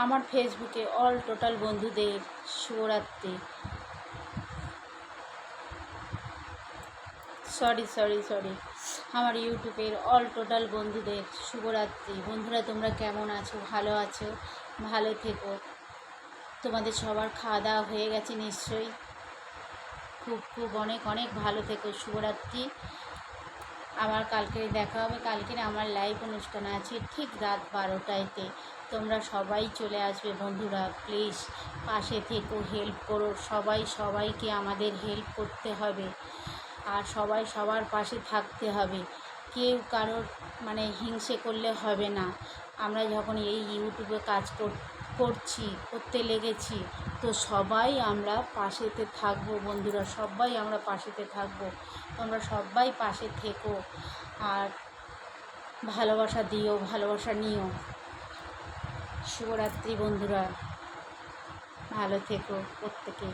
আমার ফেসবুকে all total বন্ধুদের শুভরাত্রি। সরি আমার ইউটিউবের অল টোটাল বন্ধুদের শুভরাত্রি। বন্ধুরা, তোমরা কেমন আছো? ভালো আছো? ভালো থেকো। তোমাদের সবার খাওয়া দাওয়া হয়ে গেছে নিশ্চয়ই। খুব খুব অনেক অনেক ভালো থেকো। শুভরাত্রি। আবার কালকে দেখা হবে। কালকের আমার লাইভ অনুষ্ঠান আছে ঠিক রাত 12টায়তে। তোমরা সবাই চলে আসবে বন্ধুরা, প্লিজ পাশে থেকো, হেল্প করো। সবাই সবাইকে আমাদের হেল্প করতে হবে, আর সবাই সবার পাশে থাকতে হবে। কেউ কারোর হিংসে করলে হবে না। আমরা যখন এই ইউটিউবে কাজ করতে লেগেছি, তো সবাই আমরা পাশেতে থাকবো বন্ধুরা, সবাই আমরা পাশেতে থাকবো। তোমরা সবাই পাশে থেকো আর ভালোবাসা দিও, ভালোবাসা নিও। শুভরাত্রি বন্ধুরা, ভালো থেকো প্রত্যেকে।